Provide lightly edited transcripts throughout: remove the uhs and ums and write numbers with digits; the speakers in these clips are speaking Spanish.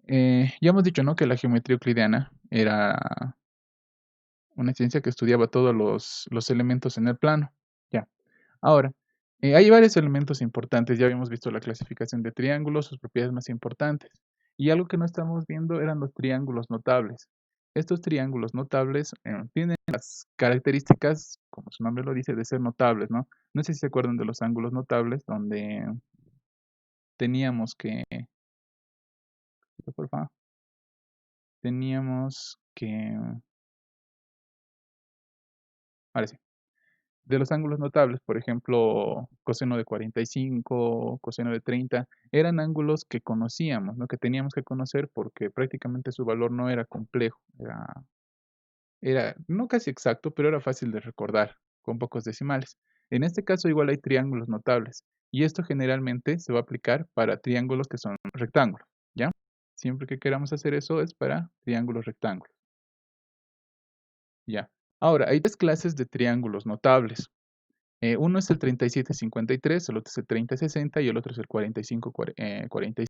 Ya hemos dicho, ¿no?, que la geometría euclidiana era una ciencia que estudiaba todos los elementos en el plano. Ya. Ahora, hay varios elementos importantes. Ya habíamos visto la clasificación de triángulos, sus propiedades más importantes. Y algo que no estamos viendo eran los triángulos notables. Estos triángulos notables tienen las características, como su nombre lo dice, de ser notables, ¿no? No sé si se acuerdan de los ángulos notables, donde teníamos que, por favor, teníamos que, ahora sí. De los ángulos notables, por ejemplo, coseno de 45, coseno de 30, eran ángulos que conocíamos, ¿no?, que teníamos que conocer porque prácticamente su valor no era complejo, era no casi exacto, pero era fácil de recordar, con pocos decimales. En este caso igual hay triángulos notables, y esto generalmente se va a aplicar para triángulos que son rectángulos, ¿ya? Siempre que queramos hacer eso es para triángulos rectángulos, ¿ya? Ahora, hay 3 clases de triángulos notables. Uno es el 37-53, el otro es el 30-60 y el otro es el 45-45.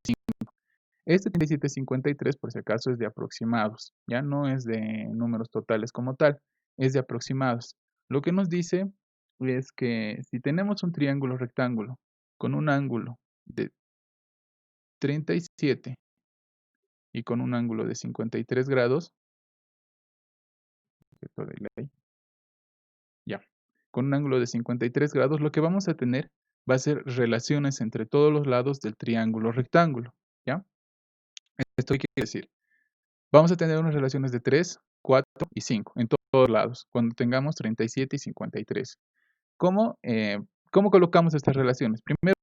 Este 37-53, por si acaso, es de aproximados, ya no es de números totales como tal, es de aproximados. Lo que nos dice es que si tenemos un triángulo rectángulo con un ángulo de 37 y con un ángulo de 53 grados, esto de ley, ya, con un ángulo de 53 grados, lo que vamos a tener va a ser relaciones entre todos los lados del triángulo rectángulo, ¿ya? Esto quiere decir, vamos a tener unas relaciones de 3, 4 y 5 en todos lados, cuando tengamos 37 y 53. ¿Cómo, cómo colocamos estas relaciones? Primero,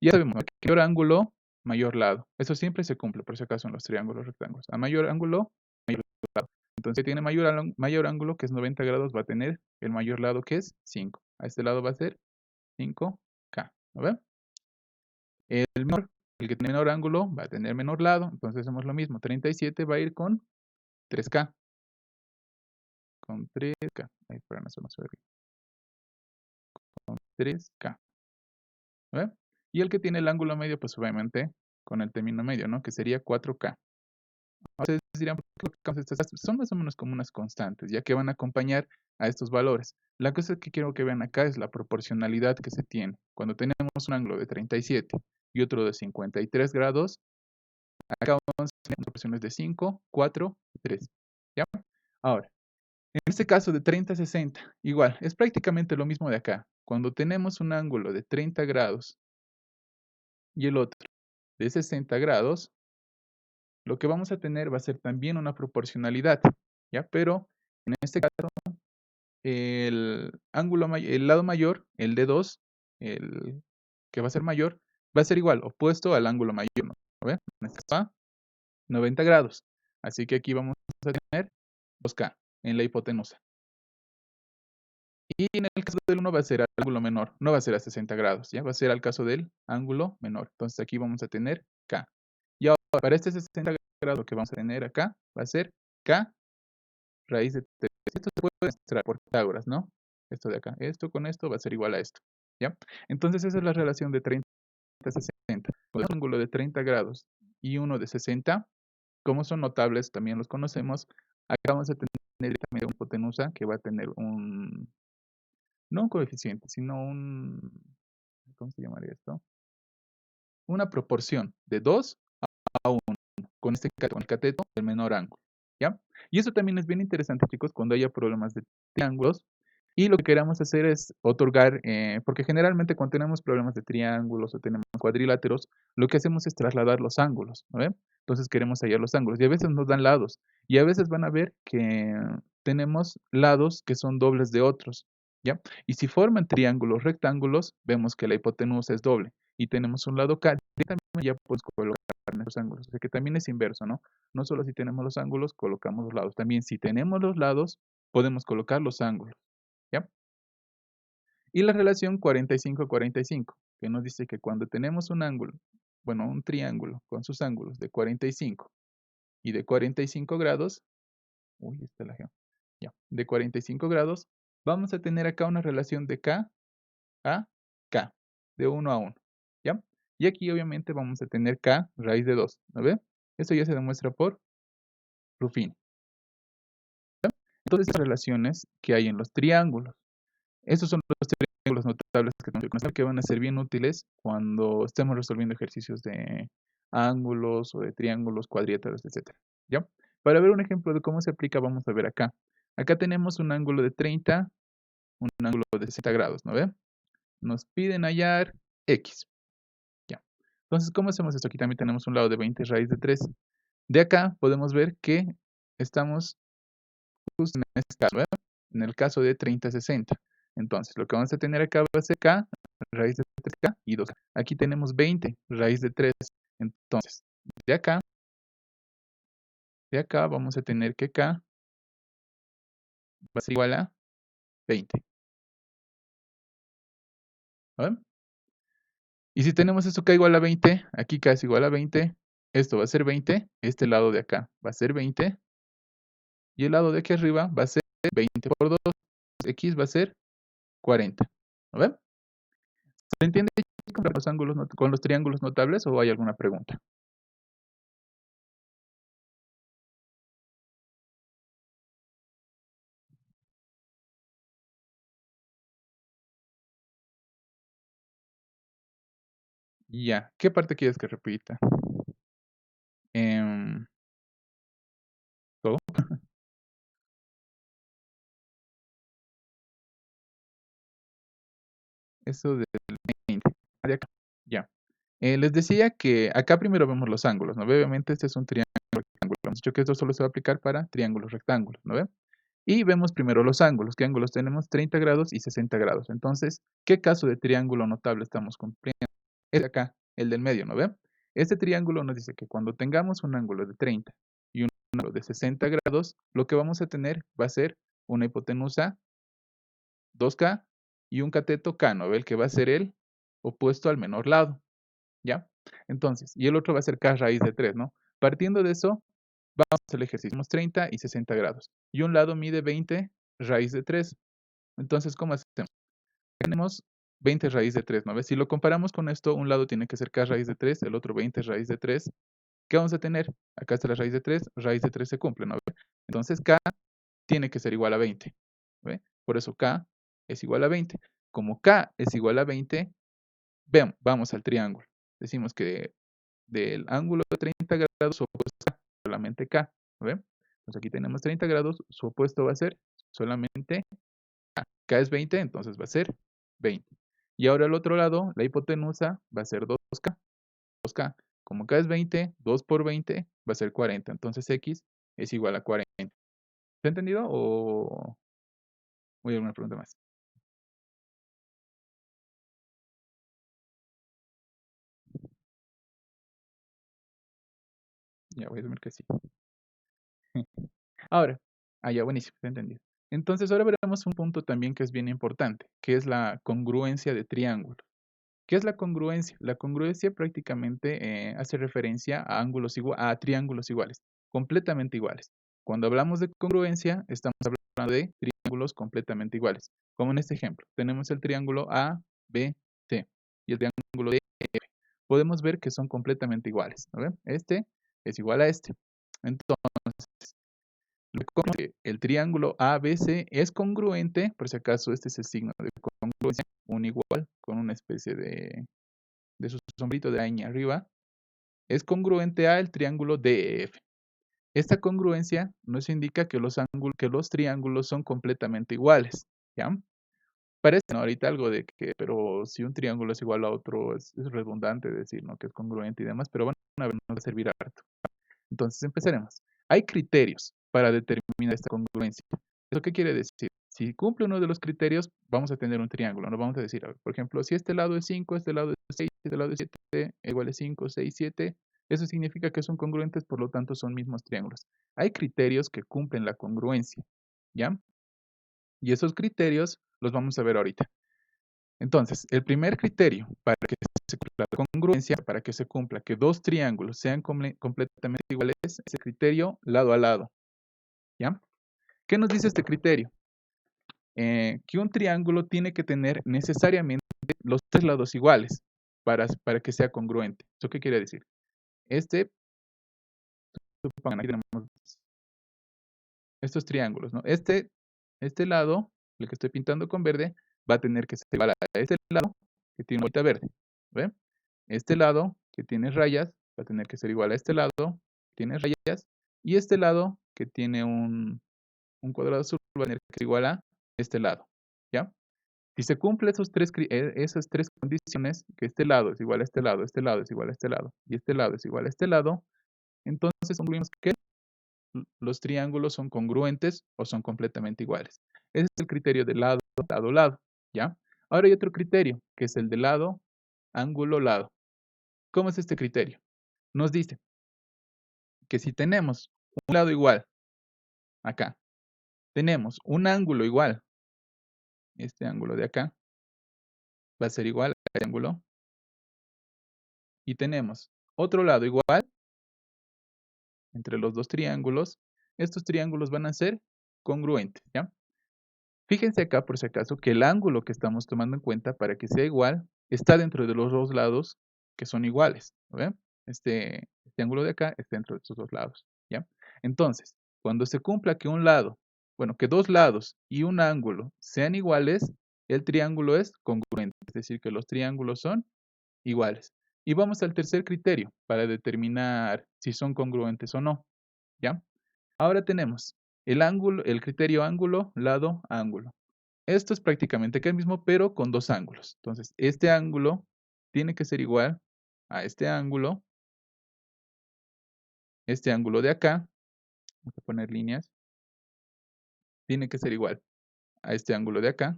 ya sabemos, ¿no?, que mayor ángulo, mayor lado. Eso siempre se cumple, por si acaso, en los triángulos rectángulos. A mayor ángulo, mayor lado. Entonces, si tiene mayor ángulo, que es 90 grados, va a tener el mayor lado, que es 5. A este lado va a ser 5K, ¿no ven? El menor, el que tiene menor ángulo, va a tener menor lado. Entonces, hacemos lo mismo. 37 va a ir con 3K. Con 3K. Ay, espérame, eso no se ve bien. Con 3K. ¿No ven? Y el que tiene el ángulo medio, pues obviamente con el término medio, ¿no?, que sería 4K. Ustedes dirán, ¿por qué colocamos estas? Son más o menos como unas constantes, ya que van a acompañar a estos valores. La cosa que quiero que vean acá es la proporcionalidad que se tiene. Cuando tenemos un ángulo de 37 y otro de 53 grados, acá vamos a tener proporciones de 5, 4 y 3. ¿Ya? Ahora, en este caso de 30-60, igual, es prácticamente lo mismo de acá. Cuando tenemos un ángulo de 30 grados y el otro de 60 grados, lo que vamos a tener va a ser también una proporcionalidad, ¿ya? Pero en este caso, el lado mayor, el de 2, el que va a ser mayor, va a ser igual, opuesto al ángulo mayor, ¿no? ¿Ven? En este caso a 90 grados. Así que aquí vamos a tener 2K en la hipotenusa. Y en el caso del 1 va a ser al ángulo menor, no va a ser a 60 grados, ¿ya? Va a ser al caso del ángulo menor. Entonces aquí vamos a tener K. Y ahora, para este 60 grados, lo que vamos a tener acá va a ser K raíz de 3. Esto se puede demostrar por Pitágoras, ¿no? Esto de acá. Esto con esto va a ser igual a esto, ¿ya? Entonces esa es la relación de 30-60. Con un ángulo de 30 grados y uno de 60, como son notables, también los conocemos, acá vamos a tener directamente una hipotenusa que va a tener no un coeficiente, sino ¿cómo se llamaría esto? Una proporción de 2 a 1, con el cateto del menor ángulo, ¿ya? Y eso también es bien interesante, chicos, cuando haya problemas de triángulos. Y lo que queramos hacer es otorgar, porque generalmente cuando tenemos problemas de triángulos o tenemos cuadriláteros, lo que hacemos es trasladar los ángulos, ¿no ven? Entonces queremos hallar los ángulos y a veces nos dan lados y a veces van a ver que tenemos lados que son dobles de otros, ¿ya? Y si forman triángulos rectángulos, vemos que la hipotenusa es doble y tenemos un lado K, directamente ya podemos colocar nuestros ángulos. O sea que también es inverso, ¿no? No solo si tenemos los ángulos, colocamos los lados. También si tenemos los lados, podemos colocar los ángulos, ¿ya? Y la relación 45-45, que nos dice que cuando tenemos un ángulo, bueno, un triángulo con sus ángulos de 45 y de 45 grados, uy, está la geo, ya, de 45 grados, vamos a tener acá una relación de K a K, de 1 a 1, ¿ya? Y aquí obviamente vamos a tener K raíz de 2, ¿no ve? Esto ya se demuestra por Ruffini. Entonces, las relaciones que hay en los triángulos. Estos son los triángulos notables que tenemos que conocer, que van a ser bien útiles cuando estemos resolviendo ejercicios de ángulos o de triángulos, cuadrílateros, etc. ¿Ya? Para ver un ejemplo de cómo se aplica, vamos a ver acá. Acá tenemos un ángulo de 30, un ángulo de 60 grados, ¿no ve? Nos piden hallar X. Ya. Entonces, ¿cómo hacemos esto? Aquí también tenemos un lado de 20 raíz de 3. De acá podemos ver que estamos justo en este caso, ¿verdad? En el caso de 30-60. Entonces, lo que vamos a tener acá va a ser K, raíz de 3K y 2K. Aquí tenemos 20, raíz de 3. Entonces, de acá vamos a tener que K va a ser igual a 20. ¿Vale? Y si tenemos esto K igual a 20, aquí K es igual a 20, esto va a ser 20, este lado de acá va a ser 20, y el lado de aquí arriba va a ser 20 por 2, X va a ser 40. ¿Vale? ¿Se entiende con los ángulos, con los triángulos notables o hay alguna pregunta? Ya, ¿qué parte quieres que repita? ¿Todo? Eso del 20. De acá. Ya. Les decía que acá primero vemos los ángulos, ¿no ve? Obviamente este es un triángulo rectángulo. Hemos dicho que esto solo se va a aplicar para triángulos rectángulos, ¿no ve? Y vemos primero los ángulos. ¿Qué ángulos tenemos? 30 grados y 60 grados. Entonces, ¿qué caso de triángulo notable estamos cumpliendo? Es acá, el del medio, ¿no ve? Este triángulo nos dice que cuando tengamos un ángulo de 30 y un ángulo de 60 grados, lo que vamos a tener va a ser una hipotenusa 2K y un cateto K, ¿no ve? El que va a ser el opuesto al menor lado, ¿ya? Entonces, y el otro va a ser K raíz de 3, ¿no? Partiendo de eso, vamos a hacer el ejercicio. Tenemos 30 y 60 grados. Y un lado mide 20 raíz de 3. Entonces, ¿cómo hacemos? Tenemos 20 raíz de 3, ¿no ves? Si lo comparamos con esto, un lado tiene que ser K raíz de 3, el otro 20 raíz de 3. ¿Qué vamos a tener? Acá está la raíz de 3 se cumple, ¿no? Entonces, K tiene que ser igual a 20. ¿Ve? Por eso K es igual a 20. Como K es igual a 20, vamos al triángulo. Decimos que del ángulo de 30 grados su opuesto es solamente K. ¿Ve? Entonces aquí tenemos 30 grados, su opuesto va a ser solamente K. K es 20, entonces va a ser 20. Y ahora al otro lado, la hipotenusa va a ser 2K. 2K. Como K es 20, 2 por 20 va a ser 40. Entonces X es igual a 40. ¿Se ha entendido o hay alguna pregunta más? Ya voy a asumir que sí. Ahora, ya, buenísimo, te entendí. Entonces, ahora veremos un punto también que es bien importante, que es la congruencia de triángulos. ¿Qué es la congruencia? La congruencia prácticamente hace referencia a a triángulos iguales, completamente iguales. Cuando hablamos de congruencia, estamos hablando de triángulos completamente iguales. Como en este ejemplo, tenemos el triángulo ABC y el triángulo DF. Podemos ver que son completamente iguales, ¿no ven? Este es igual a este. Entonces, que el triángulo ABC es congruente, por si acaso este es el signo de congruencia, un igual con una especie de su sombrito de araña arriba, es congruente al triángulo DEF. Esta congruencia nos indica que que los triángulos son completamente iguales, ¿ya? Parece ¿no? ahorita algo de que, pero si un triángulo es igual a otro, es redundante decir, ¿no? Que es congruente y demás, pero bueno, a ver, nos va a servir harto. Entonces empezaremos. Hay criterios para determinar esta congruencia. ¿Eso qué quiere decir? Si cumple uno de los criterios, vamos a tener un triángulo. Nos vamos a decir, a ver, por ejemplo, si este lado es 5, este lado es 6, este lado es 7, igual es 5, 6, 7. Eso significa que son congruentes, por lo tanto son mismos triángulos. Hay criterios que cumplen la congruencia, ¿ya? Y esos criterios los vamos a ver ahorita. Entonces, el primer criterio para que se cumpla la congruencia, para que se cumpla que dos triángulos sean completamente iguales, es el criterio lado a lado. ¿Ya? ¿Qué nos dice este criterio? Que un triángulo tiene que tener necesariamente los tres lados iguales para que sea congruente. ¿Eso qué quiere decir? Este supongan, aquí tenemos estos triángulos, ¿no? Este lado, el que estoy pintando con verde, va a tener que ser igual a este lado que tiene una bolita verde, ¿ven? Este lado que tiene rayas va a tener que ser igual a este lado que tiene rayas, y este lado que tiene un cuadrado azul va a tener que ser igual a este lado, ¿ya? Si se cumplen esas tres condiciones, que este lado es igual a este lado, este lado es igual a este lado, y este lado es igual a este lado, entonces concluimos que los triángulos son congruentes o son completamente iguales. Ese es el criterio de lado, lado, lado, ¿ya? Ahora hay otro criterio, que es el de lado, ángulo, lado. ¿Cómo es este criterio? Nos dice que si tenemos un lado igual, acá, tenemos un ángulo igual, este ángulo de acá va a ser igual a este ángulo, y tenemos otro lado igual entre los dos triángulos, estos triángulos van a ser congruentes, ¿ya? Fíjense acá, por si acaso, que el ángulo que estamos tomando en cuenta para que sea igual está dentro de los dos lados que son iguales, ¿lo ven? Este ángulo de acá está dentro de estos dos lados, ¿ya? Entonces, cuando se cumpla que un lado, bueno, que dos lados y un ángulo sean iguales, el triángulo es congruente, es decir, que los triángulos son iguales. Y vamos al tercer criterio para determinar si son congruentes o no, ¿ya? Ahora tenemos el criterio ángulo, lado, ángulo. Esto es prácticamente acá mismo, pero con dos ángulos. Entonces, este ángulo tiene que ser igual a este ángulo de acá, vamos a poner líneas, tiene que ser igual a este ángulo de acá,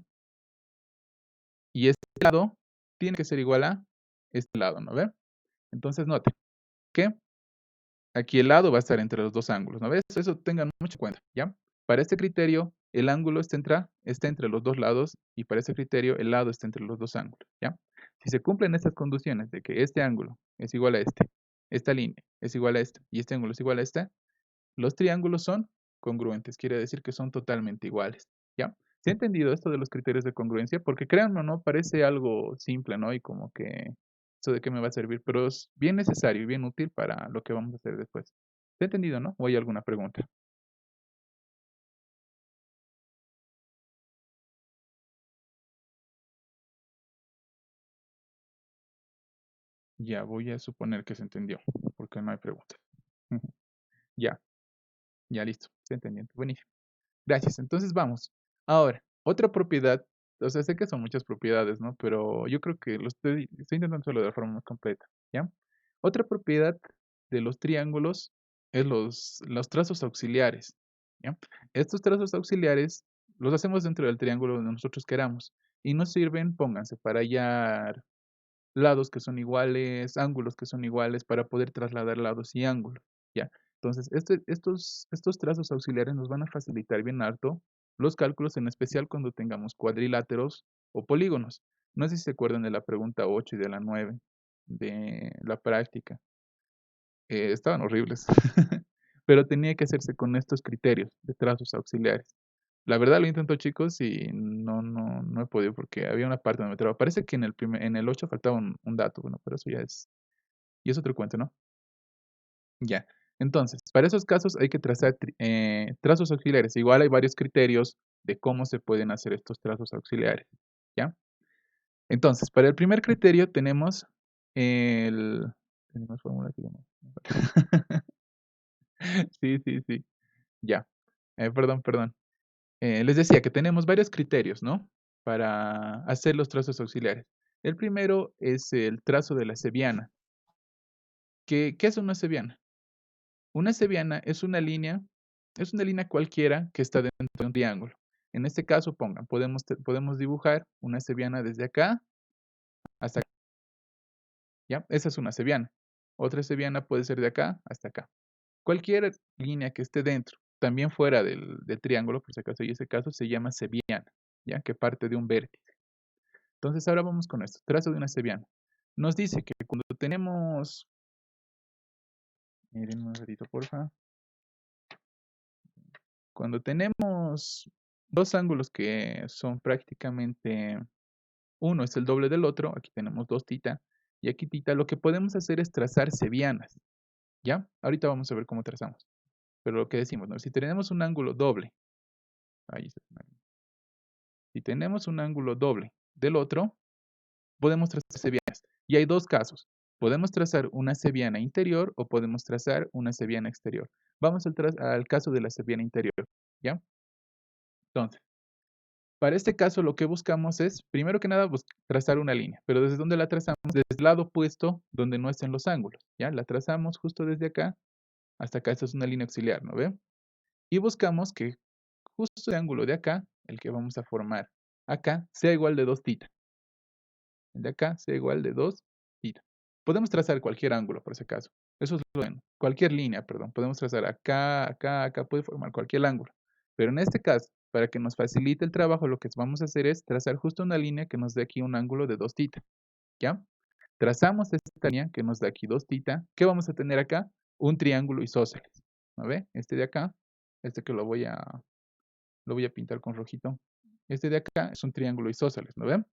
y este lado tiene que ser igual a este lado, ¿no ve? Entonces, noten que aquí el lado va a estar entre los dos ángulos, ¿no ves? Eso tengan mucho en cuenta, ¿ya? Para este criterio, el ángulo está entre los dos lados, y para este criterio, el lado está entre los dos ángulos, ¿ya? Si se cumplen estas condiciones de que este ángulo es igual a esta línea es igual a esta, y este ángulo es igual a esta, los triángulos son congruentes, quiere decir que son totalmente iguales, ¿ya? ¿Se ha entendido esto de los criterios de congruencia? Porque créanme o no, parece algo simple, ¿no? Y como que, ¿eso de qué me va a servir? Pero es bien necesario y bien útil para lo que vamos a hacer después. ¿Se ha entendido, no? ¿O hay alguna pregunta? Ya, voy a suponer que se entendió, porque no hay pregunta. Ya, ya listo, se entendió. Buenísimo. Gracias. Entonces vamos. Ahora, otra propiedad, o sea, sé que son muchas propiedades, ¿no? Pero yo creo que estoy intentando hacerlo de la forma más completa, ¿ya? Otra propiedad de los triángulos es los trazos auxiliares, ¿ya? Estos trazos auxiliares los hacemos dentro del triángulo donde nosotros queramos y nos sirven, pónganse, para hallar lados que son iguales, ángulos que son iguales, para poder trasladar lados y ángulos, ¿ya? Entonces, estos trazos auxiliares nos van a facilitar bien harto los cálculos, en especial cuando tengamos cuadriláteros o polígonos. No sé si se acuerdan de la pregunta 8 y de la 9 de la práctica. Estaban horribles, pero tenía que hacerse con estos criterios de trazos auxiliares. La verdad lo intento, chicos, y no he podido porque había una parte donde me traba. Parece que en el 8 faltaba un dato, bueno, pero eso y es otro cuento, ¿no? Ya. Entonces, para esos casos hay que trazar trazos auxiliares. Igual hay varios criterios de cómo se pueden hacer estos trazos auxiliares, ¿ya? Entonces, para el primer criterio tenemos tenemos fórmula aquí, ¿no? Sí, sí, sí. Ya. Perdón. Les decía que tenemos varios criterios, ¿no? Para hacer los trazos auxiliares. El primero es el trazo de la cebiana. ¿Qué es una cebiana? Una cebiana es una línea cualquiera que está dentro de un triángulo. En este caso, podemos dibujar una cebiana desde acá hasta acá, ¿ya? Esa es una cebiana. Otra cebiana puede ser de acá hasta acá. Cualquier línea que esté dentro, también fuera del triángulo, por si acaso, y ese caso se llama cebiana, ¿ya? Que parte de un vértice. Entonces, ahora vamos con esto. Trazo de una cebiana. Nos dice que cuando tenemos... Miren un ratito, porfa. Cuando tenemos dos ángulos que son prácticamente... Uno es el doble del otro. Aquí tenemos 2 θ. Y aquí θ. Lo que podemos hacer es trazar cebianas. ¿Ya? Ahorita vamos a ver cómo trazamos. Pero lo que decimos, ¿no? Si tenemos un ángulo doble, ahí está. Si tenemos un ángulo doble del otro, podemos trazar sevianas. Y hay dos casos. Podemos trazar una seviana interior o podemos trazar una seviana exterior. Vamos al caso de la seviana interior, ¿ya? Entonces, para este caso lo que buscamos es, primero que nada, trazar una línea. Pero ¿desde dónde la trazamos? Desde el lado opuesto donde no estén los ángulos, ¿ya? La trazamos justo desde acá hasta acá. Esta es una línea auxiliar, ¿no ve? Y buscamos que justo el ángulo de acá, el que vamos a formar acá, sea igual de 2 θ. El de acá sea igual de 2 θ. Podemos trazar cualquier ángulo, por ese caso. Eso es lo bueno. Cualquier línea, perdón. Podemos trazar acá, acá, acá. Puede formar cualquier ángulo. Pero en este caso, para que nos facilite el trabajo, lo que vamos a hacer es trazar justo una línea que nos dé aquí un ángulo de 2 θ. ¿Ya? Trazamos esta línea que nos da aquí 2 θ. ¿Qué vamos a tener acá? Un triángulo isósceles. ¿No ve? Este de acá, este que lo voy a pintar con rojito. Este de acá es un triángulo isósceles, ¿no ven?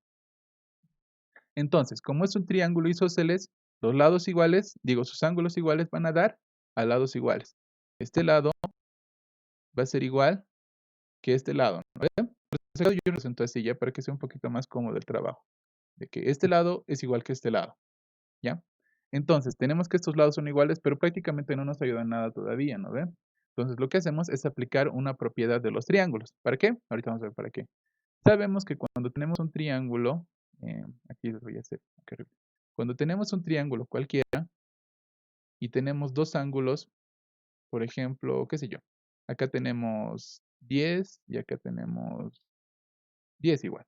Entonces, como es un triángulo isósceles, los lados iguales, sus ángulos iguales van a dar a lados iguales. Este lado va a ser igual que este lado, ¿no ven? Por eso yo represento así ya para que sea un poquito más cómodo el trabajo. De que este lado es igual que este lado, ¿ya? Entonces, tenemos que estos lados son iguales, pero prácticamente no nos ayuda en nada todavía, ¿no ven? Entonces, lo que hacemos es aplicar una propiedad de los triángulos. ¿Para qué? Ahorita vamos a ver para qué. Sabemos que cuando tenemos un triángulo, aquí les voy a hacer, cuando tenemos un triángulo cualquiera y tenemos dos ángulos, por ejemplo, qué sé yo, acá tenemos 10 y acá tenemos 10 igual.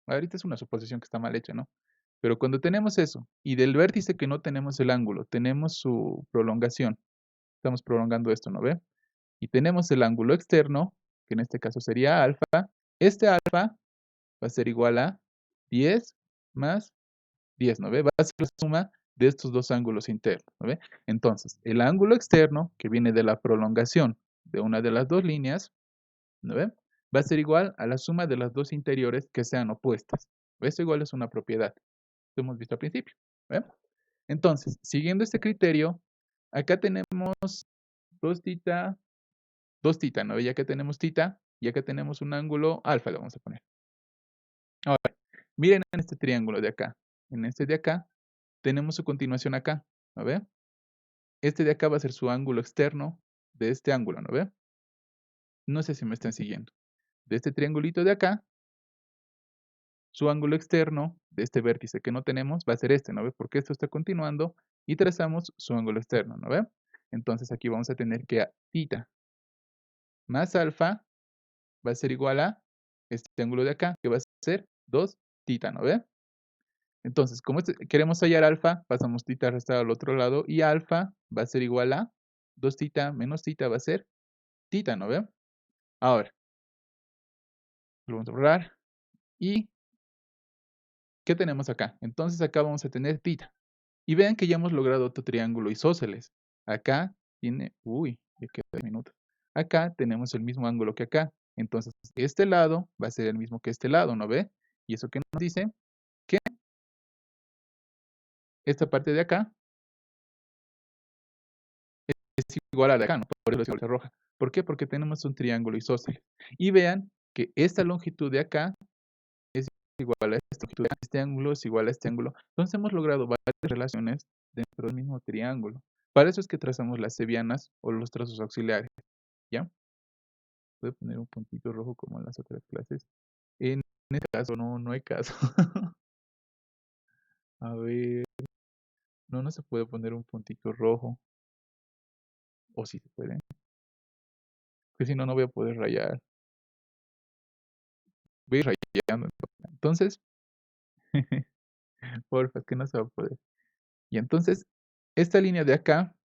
Ahorita es una suposición que está mal hecha, ¿no? Pero cuando tenemos eso y del vértice que no tenemos el ángulo, tenemos su prolongación, estamos prolongando esto, ¿no ve? Y tenemos el ángulo externo, que en este caso sería alfa, este alfa va a ser igual a 10 más 10, ¿no ve? Va a ser la suma de estos dos ángulos internos, ¿no ve? Entonces, el ángulo externo, que viene de la prolongación de una de las dos líneas, ¿no ve? Va a ser igual a la suma de las dos interiores que sean opuestas. Esto igual es una propiedad que hemos visto al principio, ¿ve? Entonces, siguiendo este criterio, acá tenemos 2 θ, 2 θ, ¿no ve? Ya que tenemos θ, y acá tenemos un ángulo alfa, le vamos a poner. Ahora, miren en este triángulo de acá. En este de acá, tenemos su continuación acá, ¿no ve? Este de acá va a ser su ángulo externo de este ángulo, ¿no ve? No sé si me están siguiendo. De este triangulito de acá, su ángulo externo de este vértice que no tenemos va a ser este, ¿no ve? Porque esto está continuando y trazamos su ángulo externo, ¿no ve? Entonces aquí vamos a tener que θ más alfa va a ser igual a este ángulo de acá, que va a ser 2 θ, ¿no ve? Entonces, como queremos hallar alfa, pasamos θ restado al otro lado y alfa va a ser igual a 2 θ menos θ va a ser θ, ¿no ve? Ahora, lo vamos a borrar. ¿Y qué tenemos acá? Entonces acá vamos a tener θ. Y vean que ya hemos logrado otro triángulo isósceles. Acá tiene, ya queda minuto. Acá tenemos el mismo ángulo que acá. Entonces, este lado va a ser el mismo que este lado, ¿no ve? ¿Y eso qué nos dice? Que esta parte de acá es igual a la de acá, ¿no? Por eso es igual a roja. ¿Por qué? Porque tenemos un triángulo isósceles. Y vean que esta longitud de acá es igual a esta longitud. Este ángulo es igual a este ángulo. Entonces hemos logrado varias relaciones dentro del mismo triángulo. Para eso es que trazamos las sevianas o los trazos auxiliares, ¿ya? Voy a poner un puntito rojo como en las otras clases. En este caso no hay caso. A ver, no se puede poner un puntito rojo. O sí se puede. Porque si no, no voy a poder rayar. Voy a ir rayando. Entonces, porfa, es que no se va a poder. Y entonces, esta línea de acá,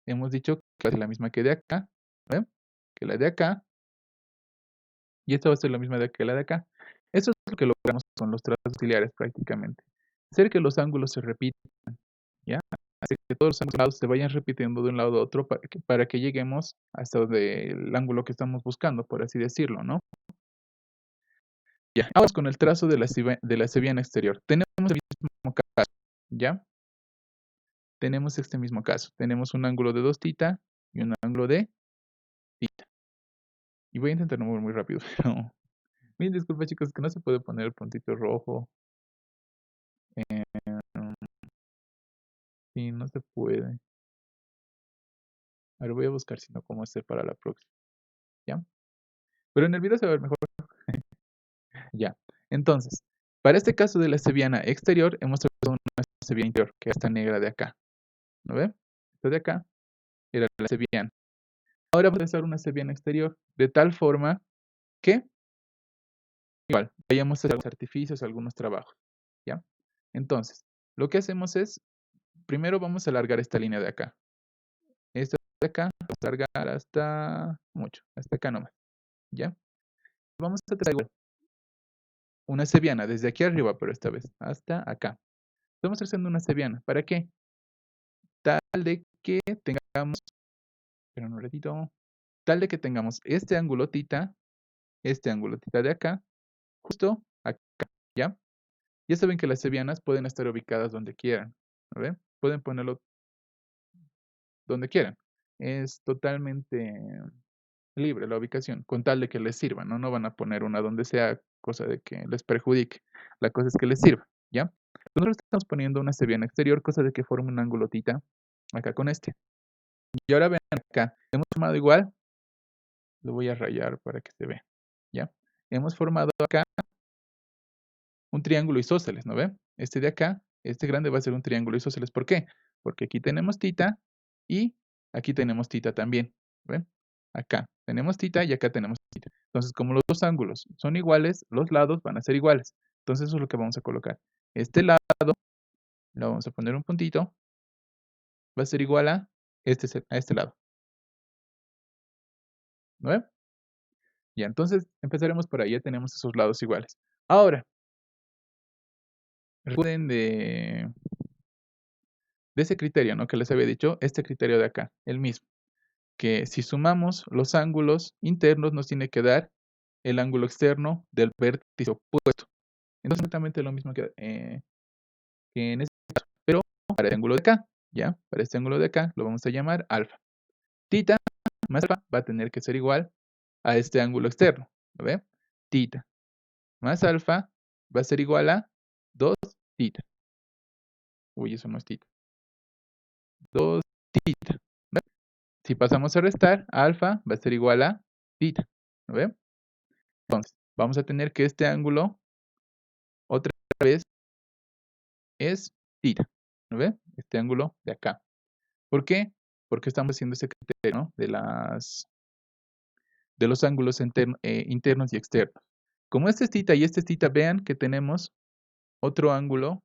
hemos dicho que es la misma que de acá, ¿ven? Que la de acá, y esta va a ser la misma que la de acá. Eso es lo que logramos con los trazos auxiliares prácticamente. Hacer que los ángulos se repitan, ¿ya? Hacer que todos los ángulos se vayan repitiendo de un lado a otro para que lleguemos hasta el ángulo que estamos buscando, por así decirlo, ¿no? Ya, vamos con el trazo de la seviana exterior. Tenemos el mismo caso, ¿ya? tenemos este mismo caso. Tenemos un ángulo de 2 θ y un ángulo de θ. Y voy a intentar no mover muy rápido, pero miren, disculpa chicos, que no se puede poner el puntito rojo. Sí, no se puede. A ver, voy a buscar si no cómo hacer para la próxima, ¿ya? Pero en el video se va a ver mejor. Ya. Entonces, para este caso de la cebiana exterior, hemos trazado una cebiana interior, que es esta negra de acá. ¿No ven? Esta de acá era la cebiana. Ahora vamos a trazar una cebiana exterior, de tal forma que, igual, vayamos a hacer algunos artificios, algunos trabajos, ¿ya? Entonces, lo que hacemos es, primero vamos a alargar esta línea de acá. Esta de acá, vamos a alargar hasta mucho, hasta acá nomás, ¿ya? Vamos a trazar igual una cebiana desde aquí arriba, pero esta vez hasta acá. Estamos trazando una cebiana. ¿Para qué? Tal de que tengamos, espera un ratito, tal de que tengamos este ángulo tita de acá, justo acá, ¿ya? Ya saben que las cebianas pueden estar ubicadas donde quieran, ¿no ven? Pueden ponerlo donde quieran. Es totalmente libre la ubicación, con tal de que les sirva, ¿no? No van a poner una donde sea cosa de que les perjudique. La cosa es que les sirva, ¿ya? Nosotros estamos poniendo una cebiana exterior, cosa de que forme un ángulo tita acá con este. Y ahora vean acá, hemos formado igual, lo voy a rayar para que se vea, ¿ya? Hemos formado acá un triángulo isósceles, ¿no ven? Este de acá, este grande va a ser un triángulo isósceles. ¿Por qué? Porque aquí tenemos tita y aquí tenemos tita también, ¿ven? Acá tenemos tita y acá tenemos tita. Entonces, como los dos ángulos son iguales, los lados van a ser iguales. Entonces, eso es lo que vamos a colocar. Este lado, le vamos a poner un puntito, va a ser igual a este lado, ¿no ven? Ya, entonces empezaremos por ahí, ya tenemos esos lados iguales. Ahora, recuerden de ese criterio, ¿no? Que les había dicho, este criterio de acá, el mismo, que si sumamos los ángulos internos nos tiene que dar el ángulo externo del vértice opuesto. Entonces, exactamente lo mismo que en este caso, pero para este ángulo de acá, ¿ya? Para este ángulo de acá lo vamos a llamar alfa. Tita más alfa va a tener que ser igual a este ángulo externo, ¿lo ve? Tita más alfa va a ser igual a 2 tita. Uy, eso no es tita. 2 tita. ¿Ve? Si pasamos a restar, alfa va a ser igual a tita. ¿Lo ven? Entonces, vamos a tener que este ángulo, otra vez, es tita. ¿Lo ven? Este ángulo de acá. ¿Por qué? Porque estamos haciendo ese criterio, ¿no? De los ángulos internos y externos. Como este es tita y este es tita, vean que tenemos otro ángulo,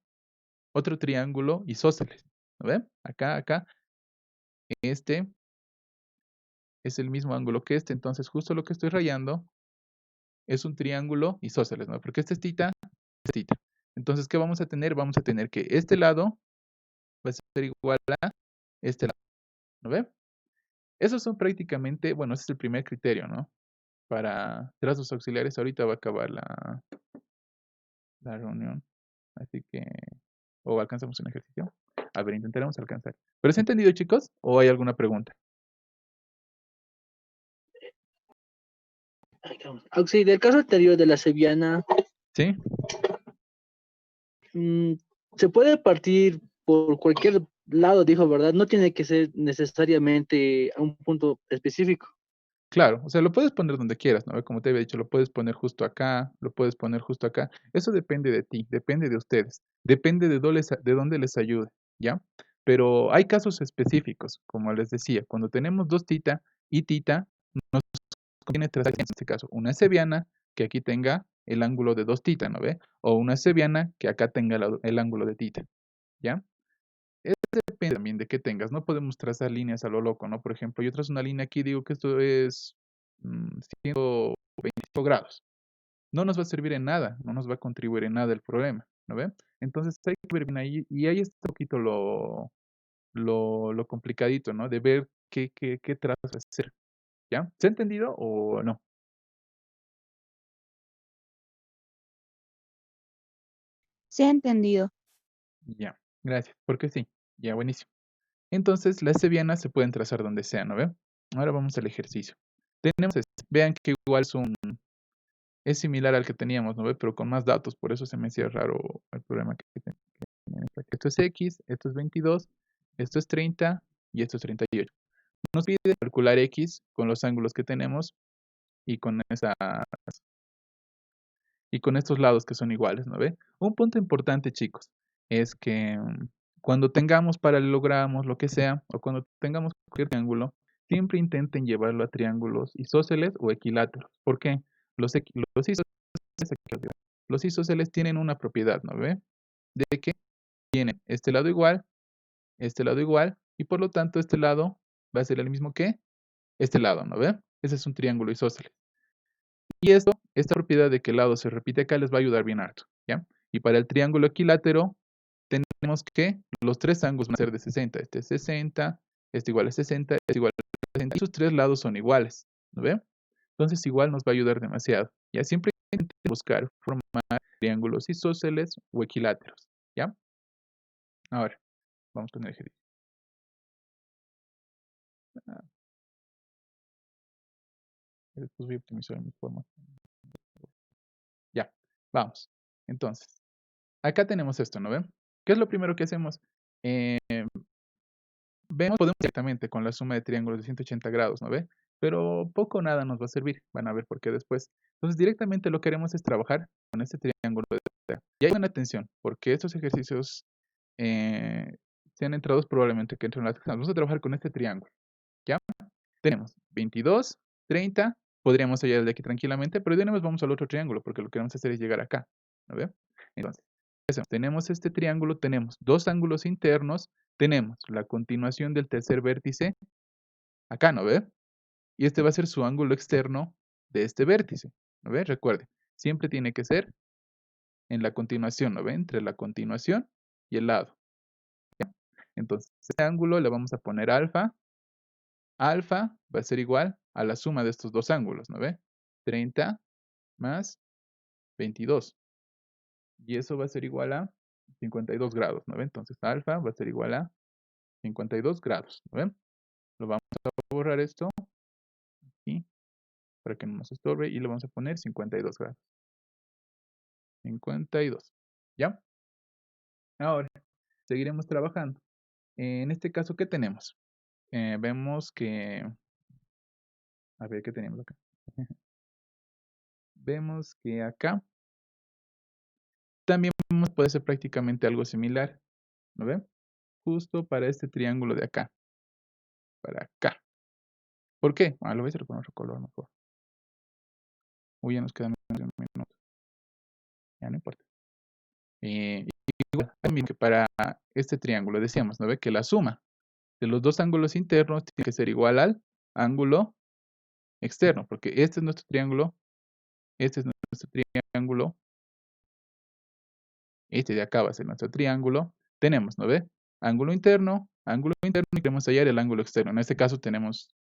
otro triángulo isósceles. ¿Lo ven? Acá, acá. Este es el mismo ángulo que este. Entonces, justo lo que estoy rayando es un triángulo isósceles, ¿no? Porque este es tita, es tita. Entonces, ¿qué vamos a tener? Vamos a tener que este lado va a ser igual a este lado, ¿no ve? Esos son prácticamente, bueno, ese es el primer criterio, ¿no? Para trazos auxiliares, ahorita va a acabar la reunión, así que, o alcanzamos un ejercicio. A ver, intentaremos alcanzar. ¿Pero se ha entendido, chicos? ¿O hay alguna pregunta? Auxi, del caso anterior de la Seviana, ¿Sí? mm, se puede partir por cualquier lado, dijo, ¿verdad? No tiene que ser necesariamente a un punto específico. Claro, o sea, lo puedes poner donde quieras, ¿no? Como te había dicho, lo puedes poner justo acá, lo puedes poner justo acá. Eso depende de ti, depende de ustedes, depende de dónde les ayude, ¿ya? Pero hay casos específicos, como les decía, cuando tenemos dos tita y tita, nos conviene trazar en este caso una seviana que aquí tenga el ángulo de dos tita, ¿no ve? O una seviana que acá tenga el ángulo de tita, ¿ya? Depende también de qué tengas. No podemos trazar líneas a lo loco, ¿no? Por ejemplo, yo trazo una línea aquí, digo que esto es 125 grados. No nos va a servir en nada, no nos va a contribuir en nada el problema, ¿no ven? Entonces hay que ver bien ahí, y ahí está un poquito lo complicadito, ¿no? De ver qué trazos hacer, ¿ya? ¿Se ha entendido o no? Se ha entendido. Ya, gracias, porque sí, ya, buenísimo. Entonces, las sevianas se pueden trazar donde sea, ¿no ve? Ahora vamos al ejercicio. Tenemos este. Vean que igual es similar al que teníamos, ¿no ve? Pero con más datos, por eso se me hacía raro el problema que tenía. Esto es X, esto es 22, esto es 30 y esto es 38. Nos pide calcular X con los ángulos que tenemos y con estos lados que son iguales, ¿no ve? Un punto importante, chicos, es que cuando tengamos paralelogramos, lo que sea, o cuando tengamos cualquier triángulo, siempre intenten llevarlo a triángulos isósceles o equiláteros. ¿Por qué? Los isósceles tienen una propiedad, ¿no ve? De que tienen este lado igual, y por lo tanto este lado va a ser el mismo que este lado, ¿no ve? Ese es un triángulo isósceles. Y esta propiedad de que el lado se repite acá les va a ayudar bien harto, ¿ya? Y para el triángulo equilátero tenemos que los tres ángulos van a ser de 60. Este es 60, este igual a 60, este igual a 60. Y sus tres lados son iguales, ¿no ve? Entonces igual nos va a ayudar demasiado. Ya siempre intenten buscar formar triángulos isósceles o equiláteros, ¿ya? Ahora, vamos con el ejercicio. Después voy a optimizar mi forma. Ya, vamos. Entonces, acá tenemos esto, ¿no ven? ¿Qué es lo primero que hacemos? Podemos directamente con la suma de triángulos de 180 grados, ¿no ve? Pero poco o nada nos va a servir. Van a ver por qué después. Entonces, directamente lo que queremos es trabajar con este triángulo de acá. Y hagan atención, porque estos ejercicios sean entrados probablemente que entren en las exámenes. Vamos a trabajar con este triángulo, ¿ya? Tenemos 22, 30, podríamos hallar el de aquí tranquilamente, pero de una vez vamos al otro triángulo, porque lo que queremos hacer es llegar acá, ¿no ve? Entonces, tenemos este triángulo, tenemos dos ángulos internos, tenemos la continuación del tercer vértice, acá, ¿no ve? Y este va a ser su ángulo externo de este vértice, ¿no ve? Recuerde, siempre tiene que ser en la continuación, ¿no ve? Entre la continuación y el lado. ¿Ya? Entonces, este ángulo le vamos a poner alfa. Alfa va a ser igual a la suma de estos dos ángulos, ¿no ve? 30 más 22. Y eso va a ser igual a 52 grados, ¿no ve? Entonces, alfa va a ser igual a 52 grados, ¿no ven? Lo vamos a borrar esto aquí para que no nos estorbe y le vamos a poner 52 grados. 52, ¿ya? Ahora, seguiremos trabajando. En este caso, ¿qué tenemos? Vemos que... A ver, ¿qué tenemos acá? Vemos que acá también puede ser prácticamente algo similar, ¿no ven? Justo para este triángulo de acá, para acá. ¿Por qué? Lo voy a hacer con otro color mejor. Uy, ya nos queda menos de un minuto. Ya no importa. Igual también que para este triángulo decíamos, ¿no ve? Que la suma de los dos ángulos internos tiene que ser igual al ángulo externo, porque este es nuestro triángulo, este es nuestro triángulo, este de acá va a ser nuestro triángulo. Tenemos, ¿no ve? Ángulo interno, y queremos hallar el ángulo externo. En este caso tenemos